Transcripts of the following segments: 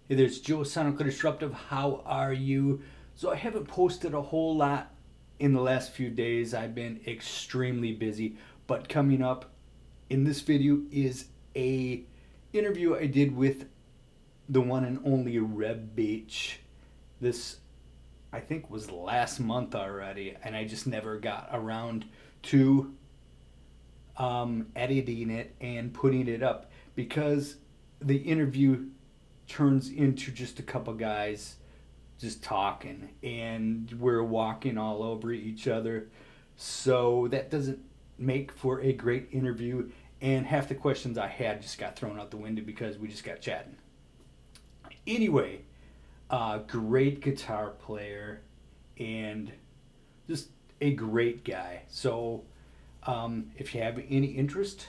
Hey there, it's Joe Sonical Disruptive. How are you? So I haven't posted a whole lot in the last few days. I've been extremely busy. But coming up in this video is a interview I did with the one and only Reb Beach. This I think was last month already, and I just never got around to editing it and putting it up because the interview turns into just a couple guys just talking and we're walking all over each other. So that doesn't make for a great interview, and half the questions I had just got thrown out the window because we just got chatting. Anyway, great guitar player and just a great guy. So if you have any interest,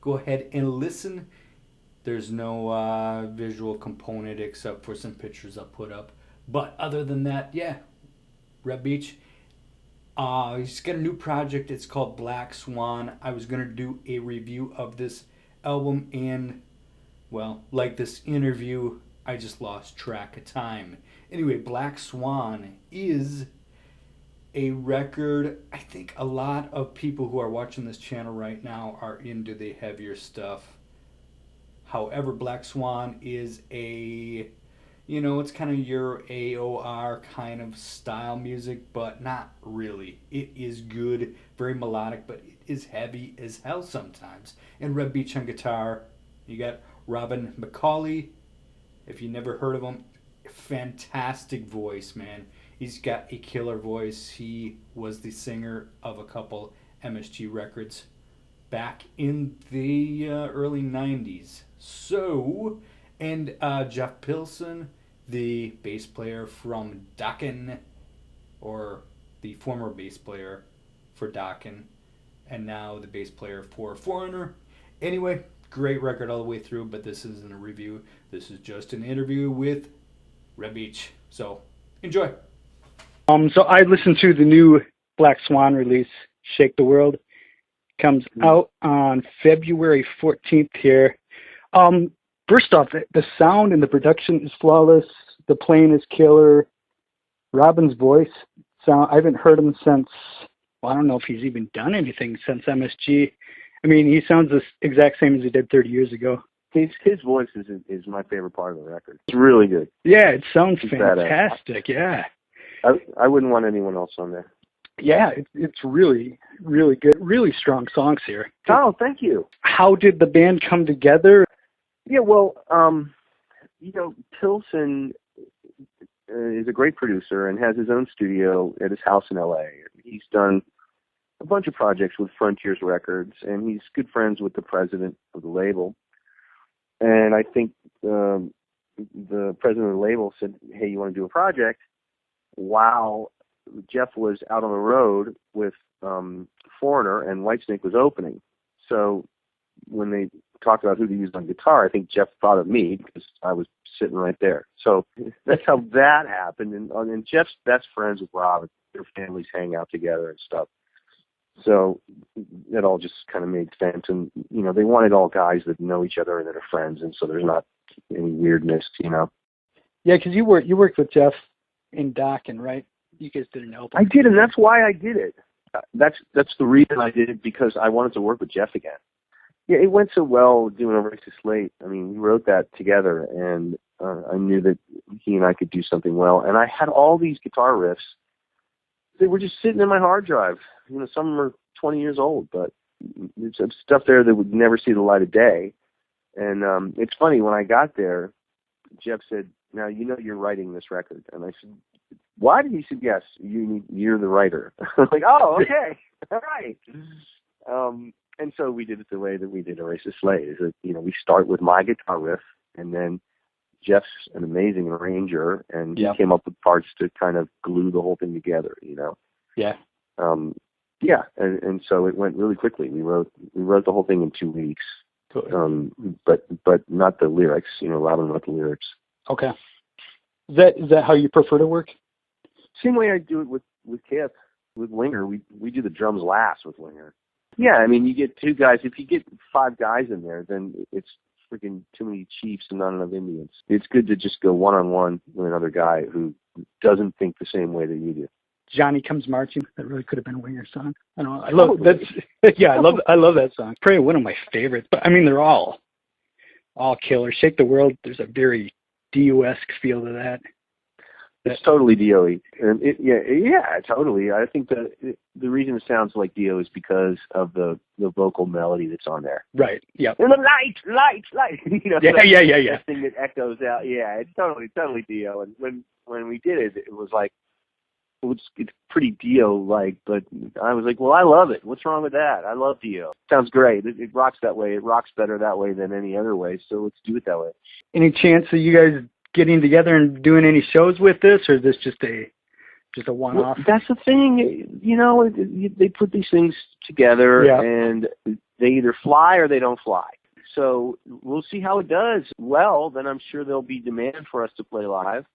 go ahead and listen. There's no visual component except for some pictures I'll put up. But other than that, yeah, Reb Beach. He's got a new project. It's called Black Swan. I was going to do a review of this album, and, well, like this interview, I just lost track of time. Anyway, Black Swan is a record. I think a lot of people who are watching this channel right now are into the heavier stuff. However, Black Swan is it's kind of your AOR kind of style music, but not really. It is good, very melodic, but it is heavy as hell sometimes. And Reb Beach on guitar. You got Robin McCauley. If you never heard of him, fantastic voice, man. He's got a killer voice. He was the singer of a couple MSG records back in the early 90s. So, and Jeff Pilson, the bass player from Dokken, or the former bass player for Dokken, and now the bass player for Foreigner. Anyway, great record all the way through, but this isn't a review. This is just an interview with Reb Beach. So, enjoy. So I listened to the new Black Swan release, Shake the World. Comes out on February 14th here. First off, the sound and the production is flawless. The playing is killer. Robin's voice, I haven't heard him since, well, I don't know if he's even done anything since MSG. I mean, he sounds the exact same as he did 30 years ago. His voice is my favorite part of the record. It's really good. Yeah, it sounds fantastic. Yeah. I wouldn't want anyone else on there. Yeah, it's really, really good. Really strong songs here. Oh, thank you. How did the band come together? Yeah, well, Pilson is a great producer and has his own studio at his house in L.A. He's done a bunch of projects with Frontiers Records, and he's good friends with the president of the label. And I think the president of the label said, hey, you want to do a project? While Jeff was out on the road with Foreigner and Whitesnake was opening. So when they talked about who to use on guitar, I think Jeff thought of me because I was sitting right there. So that's how that happened. And Jeff's best friends with Rob. Their families hang out together and stuff. So it all just kind of made sense. And, they wanted all guys that know each other and that are friends. And so there's not any weirdness, Yeah, because you worked with Jeff in Dokken, right? You guys did an album. I did, and that's why I did it. That's the reason I did it, because I wanted to work with Jeff again. Yeah, it went so well doing a Racist Slate. I mean, we wrote that together, and I knew that he and I could do something well. And I had all these guitar riffs. They were just sitting in my hard drive. Some of them are 20 years old, but there's some stuff there that would never see the light of day. And it's funny, when I got there, Jeff said, now you're writing this record. And I said, what? He said, yes, you're the writer. I'm like, oh, okay, all right. And so we did it the way that we did a Racist Slate. Is that, we start with my guitar riff, and then Jeff's an amazing arranger, and he came up with parts to kind of glue the whole thing together, Yeah. And so it went really quickly. We wrote the whole thing in 2 weeks. Cool. But not the lyrics. Robin wrote the lyrics. Okay. Is that how you prefer to work? Same way I do it with Kip, with Winger. We do the drums last with Winger. Yeah, I mean, you get two guys. If you get five guys in there, then it's freaking too many chiefs and not enough Indians. It's good to just go one-on-one with another guy who doesn't think the same way that you do. Johnny Comes Marching. That really could have been a Winger song. I don't know. I love that's yeah. I love that song. Probably one of my favorites. But I mean, they're all killer. Shake the World. There's a very Dio-esque feel to that. It's totally Dio-y. And yeah, totally. I think the reason it sounds like Dio is because of the vocal melody that's on there. Right. Yeah. And the light. You know, yeah. That thing that echoes out. Yeah, it's totally Dio. And when we did it, it was like, it's pretty Dio-like, but I was like, well, I love it. What's wrong with that? I love Dio. Sounds great. It rocks that way. It rocks better that way than any other way, so let's do it that way. Any chance of you guys getting together and doing any shows with this, or is this just a one-off? Well, that's the thing. You know, they put these things together, and they either fly or they don't fly. So we'll see how it does. Well, then I'm sure there'll be demand for us to play live.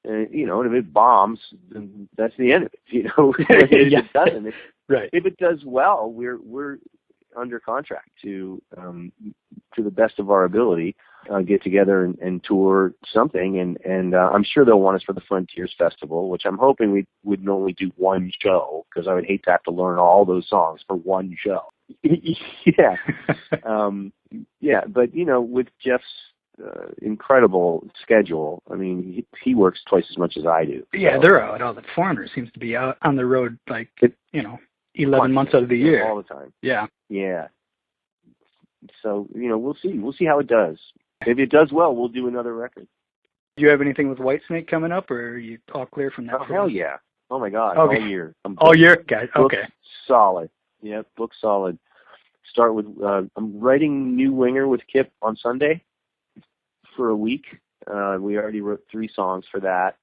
You know, and if it bombs, then that's the end of it. You know, if it doesn't, right? If it does well, we're under contract to the best of our ability, get together and tour something, and I'm sure they'll want us for the Frontiers Festival, which I'm hoping we would only do one show, because I would hate to have to learn all those songs for one show. Yeah, but you know, with Jeff's incredible schedule. I mean, he works twice as much as I do. Yeah, they're out. All the Foreigner seems to be out on the road, like, 11 months out of the year. All the time. Yeah. Yeah. So, you know, we'll see. We'll see how it does. If it does well, we'll do another record. Do you have anything with Whitesnake coming up, or are you all clear from that? Oh, hell yeah. Oh, my God. Okay. All year. All year? Guys, okay. Solid. Yeah, book solid. Start with, I'm writing New Winger with Kip on Sunday for a week. We already wrote 3 songs for that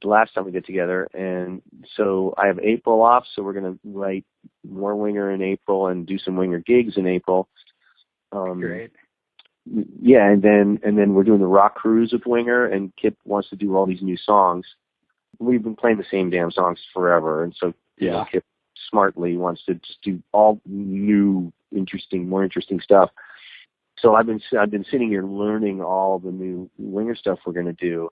the last time we did together, and so I have April off, so we're going to write more Winger in April and do some Winger gigs in April. Great. Yeah, and then we're doing the rock cruise with Winger, and Kip wants to do all these new songs. We've been playing the same damn songs forever, and so you know, Kip smartly wants to just do all new, more interesting stuff. So I've been sitting here learning all the new Winger stuff we're going to do,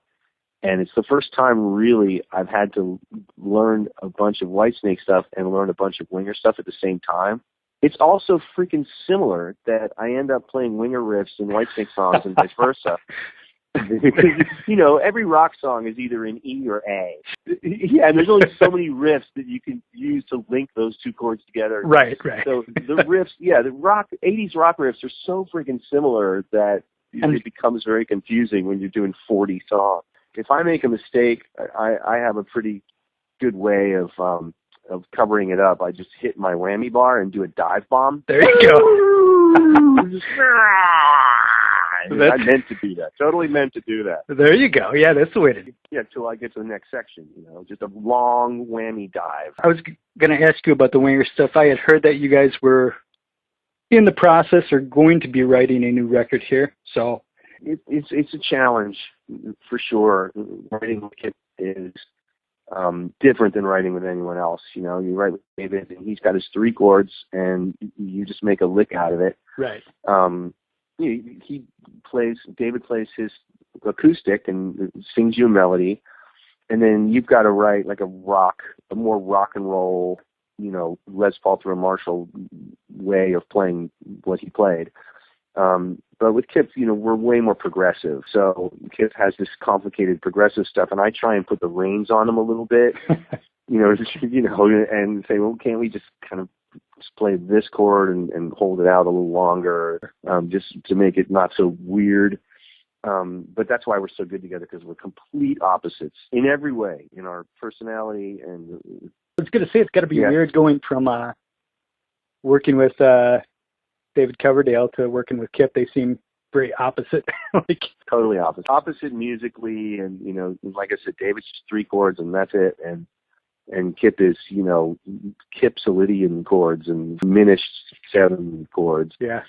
and it's the first time really I've had to learn a bunch of Whitesnake stuff and learn a bunch of Winger stuff at the same time. It's also freaking similar that I end up playing Winger riffs in Whitesnake songs and vice versa. You know, every rock song is either in E or A. Yeah, and there's only so many riffs that you can use to link those two chords together. Right. So the riffs, the 80s rock riffs are so freaking similar that it becomes very confusing when you're doing 40 songs. If I make a mistake, I have a pretty good way of covering it up. I just hit my whammy bar and do a dive bomb. There you go. I meant to do that. Totally meant to do that. There you go. Yeah, that's the way to do it. Yeah, till I get to the next section, just a long whammy dive. I was going to ask you about the Winger stuff. I had heard that you guys were in the process or going to be writing a new record here. So it's a challenge for sure. Writing with Kip is different than writing with anyone else. You write with David, and he's got his 3 chords, and you just make a lick out of it. Right. David plays his acoustic and sings you a melody, and then you've got to write like a more rock and roll, Les Paul through a Marshall way of playing what he played. But with Kip, we're way more progressive. So Kip has this complicated progressive stuff, and I try and put the reins on him a little bit, and say, well, can't we just kind of just play this chord and hold it out a little longer, just to make it not so weird. But that's why we're so good together, because we're complete opposites in every way, in our personality. And I was going to say, it's got to be weird going from working with David Coverdale to working with Kip. They seem very opposite. Totally opposite. Opposite musically, and like I said, David's just 3 chords and that's it. And Kip is, Kipsolidian chords and diminished 7 chords. Yeah.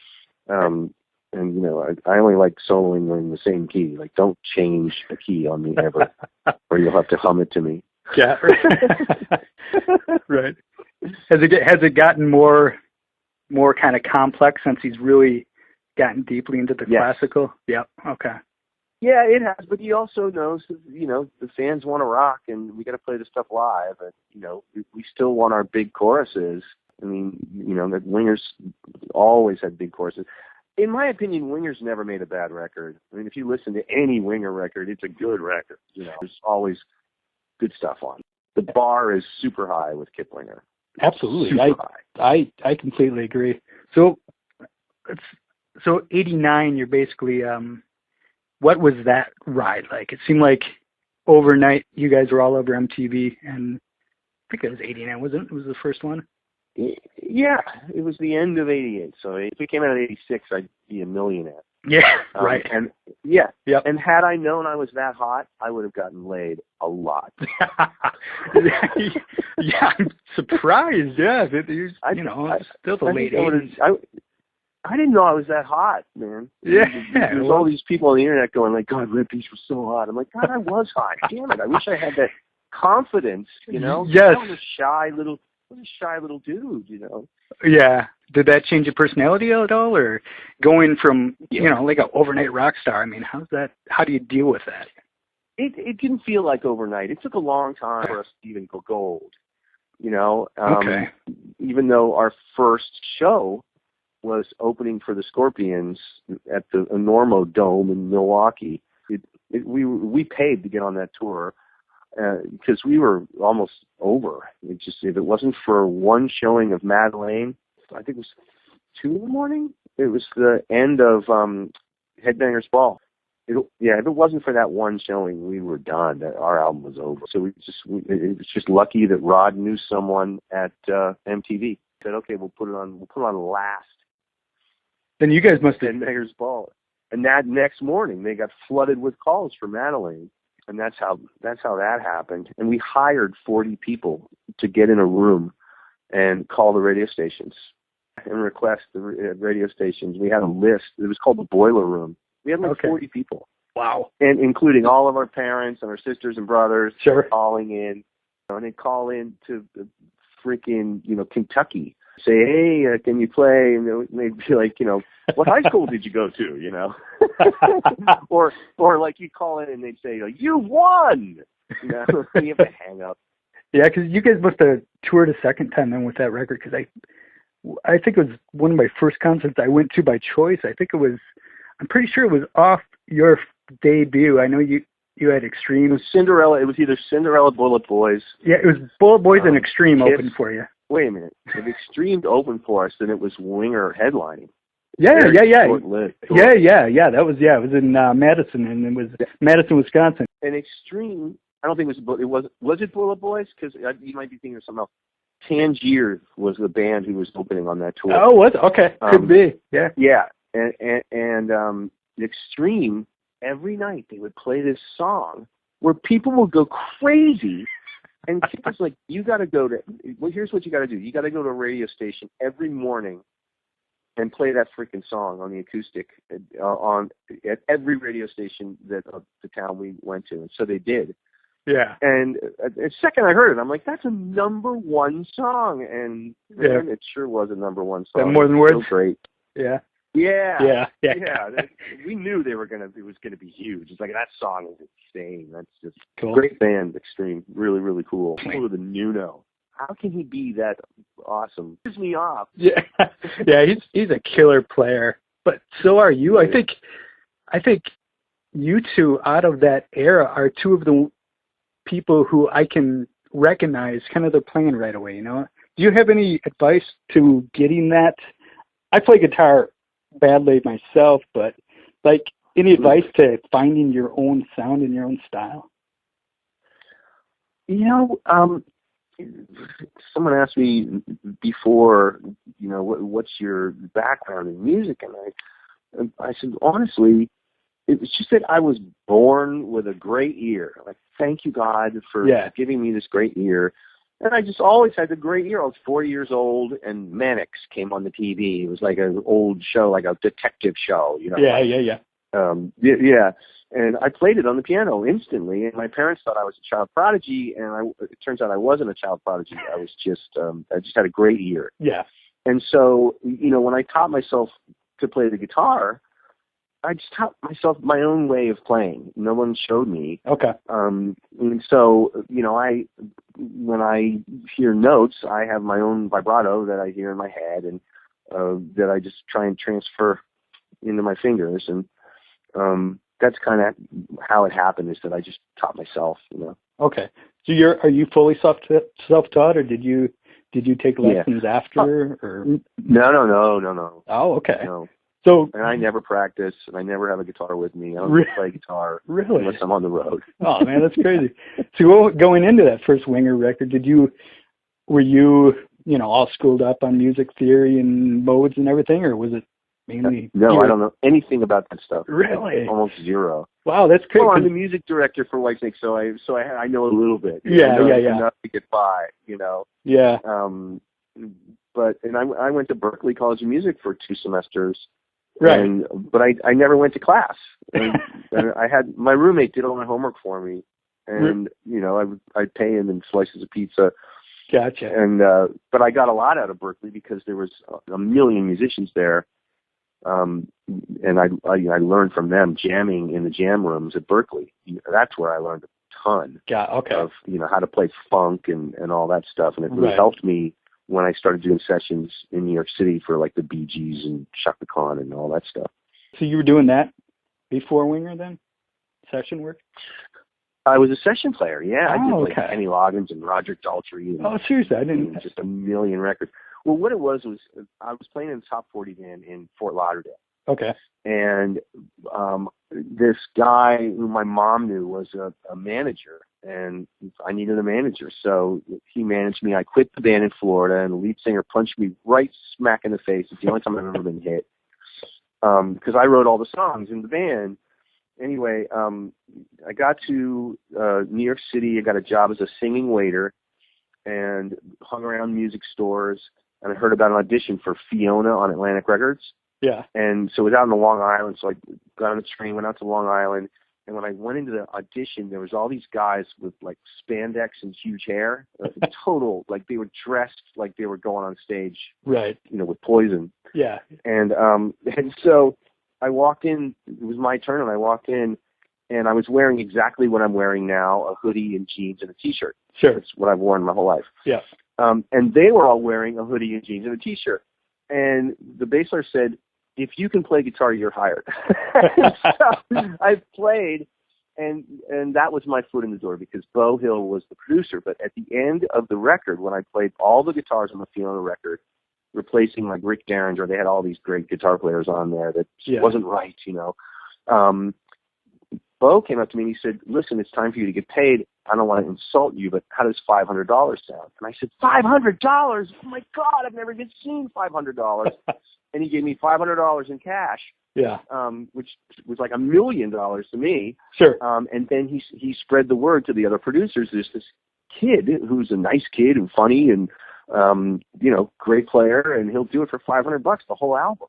And I only like soloing in the same key. Like, don't change a key on me ever, or you'll have to hum it to me. Yeah. Right. Has it gotten more kind of complex since he's really gotten deeply into the Yes. classical? Yep. Okay. Yeah, it has, but he also knows that, the fans want to rock, and we got to play the stuff live, and, we still want our big choruses. I mean, the Wingers always had big choruses. In my opinion, Wingers never made a bad record. I mean, if you listen to any Winger record, it's a good record. There's always good stuff on. The bar is super high with Kip Winger. Absolutely. Super high. I completely agree. So 89, you're basically, what was that ride like? It seemed like overnight you guys were all over MTV, and I think it was 89, wasn't it? It was the first one? Yeah, it was the end of 88. So if we came out of 86, I'd be a millionaire. Yeah, right. And yeah, yep. And had I known I was that hot, I would have gotten laid a lot. Yeah, I'm surprised. Yeah, still the late 80s. I didn't know I was that hot, man. Yeah. There's all these people on the internet going like, God, Reb Beach was so hot. I'm like, God, I was hot. Damn it. I wish I had that confidence, Yes. I was a shy little dude, Yeah. Did that change your personality at all, or going from, like an overnight rock star? I mean, how do you deal with that? It didn't feel like overnight. It took a long time for us to even go gold, Okay. Even though our first show was opening for the Scorpions at the Enormo Dome in Milwaukee. We paid to get on that tour because we were almost over. If it wasn't for one showing of Madeleine, I think it was 2 a.m. It was the end of Headbangers Ball. If it wasn't for that one showing, we were done. Our album was over. So it was just lucky that Rod knew someone at MTV. Said, okay, we'll put it on last. Then you guys must have Headbangers Ball. And that next morning, they got flooded with calls for Madeleine, and that's how that happened. And we hired 40 people to get in a room and call the radio stations and request the radio stations. We had a list. It was called the Boiler Room. We had 40 people. Wow. And including all of our parents and our sisters and brothers calling in. And they'd call in to freaking, Kentucky. Say, hey, can you play? And they'd be like, what high school did you go to, or like you call in and they'd say, you won! You have to hang up. Yeah, because you guys must have toured a second time then with that record, because I think it was one of my first concerts I went to by choice. I'm pretty sure it was off your debut. I know you had Extreme. It was Cinderella. It was either Cinderella, Bullet Boys. Yeah, it was Bullet Boys and Extreme Kiss. Open for you. Wait a minute. If Extreme opened for us, then it was Winger headlining. Yeah. Short-lived tour. Yeah. That was it was in Madison, and it was Madison, Wisconsin. And Extreme, I don't think was it Bullet Boys? Because you might be thinking of something else. Tangier was the band who was opening on that tour. Oh, was it? Okay, could be. Yeah. Yeah, and Extreme, every night they would play this song where people would go crazy. And Kip was like, here's what you got to do. You got to go to a radio station every morning and play that freaking song on the acoustic at every radio station that the town we went to. And so they did. Yeah. And the second I heard it, I'm like, that's a number one song. And man, it sure was a number one song. That More Than Words? So great. Yeah. Yeah. We knew it was gonna be huge. It's like, that song is insane. That's just cool. Great band, Extreme. Really, really cool. Cool with the Nuno. How can he be that awesome? Pisses me off. Yeah. Yeah, he's a killer player. But so are you. I think you two out of that era are two of the people who I can recognize kind of they're playing right away, Do you have any advice to getting that? I play guitar badly myself, but any advice to finding your own sound and your own style? Someone asked me before, what's your background in music? And I said, honestly, it was just that I was born with a great ear. Like, thank you, God, for giving me this great ear. And I just always had the great ear. I was 4 years old, and Mannix came on the TV. It was like an old show, like a detective show, Yeah. Yeah. And I played it on the piano instantly, and my parents thought I was a child prodigy, and it turns out I wasn't a child prodigy. I was just, I just had a great ear. Yeah. And so, when I taught myself to play the guitar, I just taught myself my own way of playing. No one showed me. Okay. And so, when I hear notes, I have my own vibrato that I hear in my head, and that I just try and transfer into my fingers. And that's kind of how it happened, is that I just taught myself, Okay. So are you fully self-taught, or did you take lessons after? Or No. Oh, okay. No. So, and I never practice, and I never have a guitar with me. I don't play guitar unless I'm on the road. Oh man, that's crazy. So going into that first Winger record, were you all schooled up on music theory and modes and everything, or was it mainly? No, I don't know anything about that stuff. Really? Almost zero. Wow, that's crazy. Well, I'm the music director for Whitesnake, so I know a little bit. Yeah. Enough to get by, Yeah. But I went to Berklee College of Music for 2 semesters. Right. But I never went to class. And I had my roommate did all my homework for me, and I'd pay him in slices of pizza. Gotcha. And but I got a lot out of Berklee because there was a million musicians there, and I learned from them jamming in the jam rooms at Berklee. That's where I learned a ton of how to play funk and all that stuff, and it really helped me when I started doing sessions in New York City for like the Bee Gees and Chaka Khan and all that stuff. So you were doing that before Winger then? Session work? I was a session player, yeah. I did okay. Kenny Loggins and Roger Daltrey. And, seriously? I didn't. Just a million records. Well, what it was I was playing in the top 40 band in Fort Lauderdale. Okay. And this guy who my mom knew was a manager, and I needed a manager. So he managed me. I quit the band in Florida, and the lead singer punched me right smack in the face. It's the only time I've ever been hit. Because I wrote all the songs in the band. Anyway, I got to New York City. I got a job as a singing waiter and hung around music stores. And I heard about an audition for Fiona on Atlantic Records. Yeah. And so it was out in the Long Island. So I got on a train, went out to Long Island. And when I went into the audition, there was all these guys with like spandex and huge hair. Total, like they were dressed like they were going on stage. Right. With Poison. Yeah. And so I walked in, it was my turn, and I walked in, and I was wearing exactly what I'm wearing now, a hoodie and jeans and a T-shirt. Sure. That's what I've worn my whole life. Yeah. And they were all wearing a hoodie and jeans and a T-shirt. And the bass player said, "If you can play guitar, you're hired." So I played, and that was my foot in the door, because Bo Hill was the producer. But at the end of the record, when I played all the guitars on the Fiona record, replacing like Rick Derringer, they had all these great guitar players on there that wasn't right, Bo came up to me and he said, "Listen, it's time for you to get paid. I don't want to insult you, but how does $500 sound?" And I said, $500? Oh my God, I've never even seen $500. And he gave me $500 in cash. Yeah. Which was like $1 million to me. Sure. And then he spread the word to the other producers. There's this kid who's a nice kid and funny and great player, and he'll do it for $500 the whole album.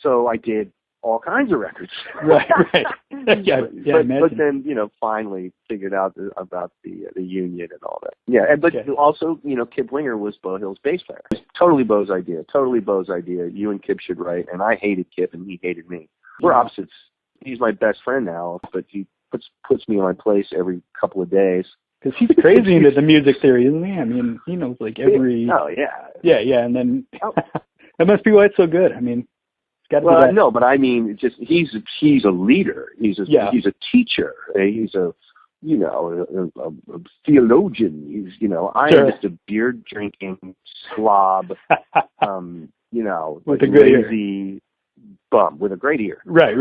So I did all kinds of records. Right. Yeah. But then finally figured out about the union and all that. Yeah, but also Kip Winger was Bo Hill's bass player. It was totally Bo's idea. You and Kip should write, and I hated Kip and he hated me. We're opposites. He's my best friend now, but he puts me in my place every couple of days. Because he's crazy into the music theory, isn't he? I mean, he knows like every. Oh yeah. Yeah, and then that must be why it's so good. I mean, it's got to be that. No, but I mean, just he's a leader. He's a teacher. He's a theologian. I'm just a beer drinking slob. With a good lazy bum with a great ear. Right.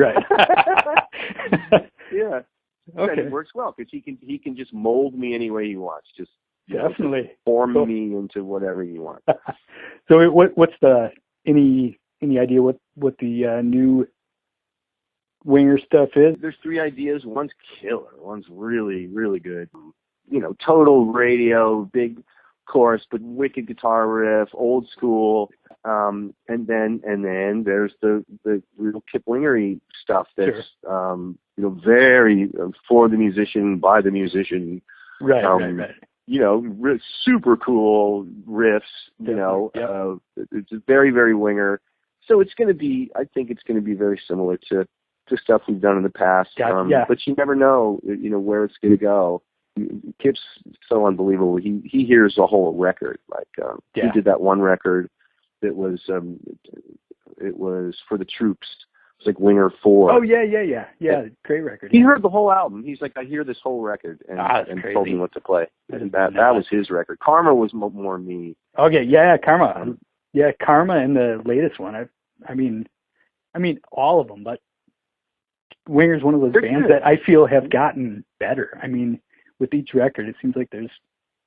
Yeah. Okay. And it works well because he can just mold me any way he wants. Just definitely form me into whatever you want. So what's the any idea what the new Winger stuff is? There's 3 ideas. One's killer. One's really, really good. Total radio, big chorus, but wicked guitar riff, old school. And then there's the real Kip Wingery stuff that's very for the musician, by the musician. Right. Super cool riffs. It's very, very Winger. So it's going to be, I think it's going to be very similar to stuff we've done in the past. Yeah. But you never know, where it's going to go. Kip's so unbelievable. He hears the whole record. Like he did that one record that was it was for the troops. It was like Winger 4. Oh yeah. Great record. He heard the whole album. He's like, I hear this whole record, and told me what to play. And that was his record. Karma was more me. Okay, yeah, Karma. Karma and the latest one. I mean, all of them, but Winger's one of those bands that I feel have gotten better. I mean, with each record, it seems like there's,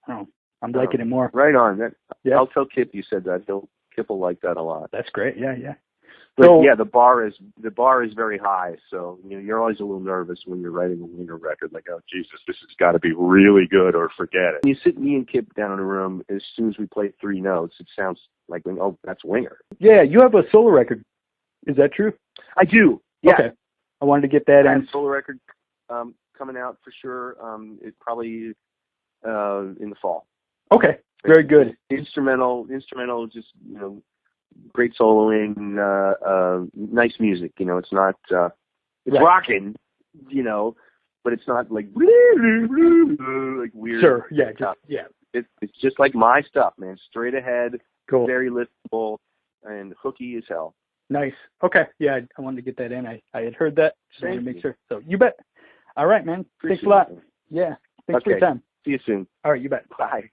I don't know, I'm liking it more. Right on. I'll tell Kip you said that. Kip will like that a lot. That's great. Yeah. But the bar is very high. So you're always a little nervous when you're writing a Winger record. Like, oh Jesus, this has got to be really good, or forget it. When you sit me and Kip down in a room, as soon as we play 3 notes, it sounds like, oh, that's Winger. Yeah, you have a solo record. Is that true? I do. Yeah. Okay. I wanted to get that in. Solo record coming out for sure. It probably in the fall. Okay. Very good. Instrumental, just great soloing, nice music. It's not it's rocking, but it's not like like weird. Sure. Yeah. It's just like my stuff, man. Straight ahead, cool. Very liftable, and hooky as hell. Nice. Okay. Yeah, I wanted to get that in. I had heard that. Just wanted to make sure. So you bet. All right, man. Thanks a lot. Yeah. Thanks for your time. See you soon. All right, you bet. Bye.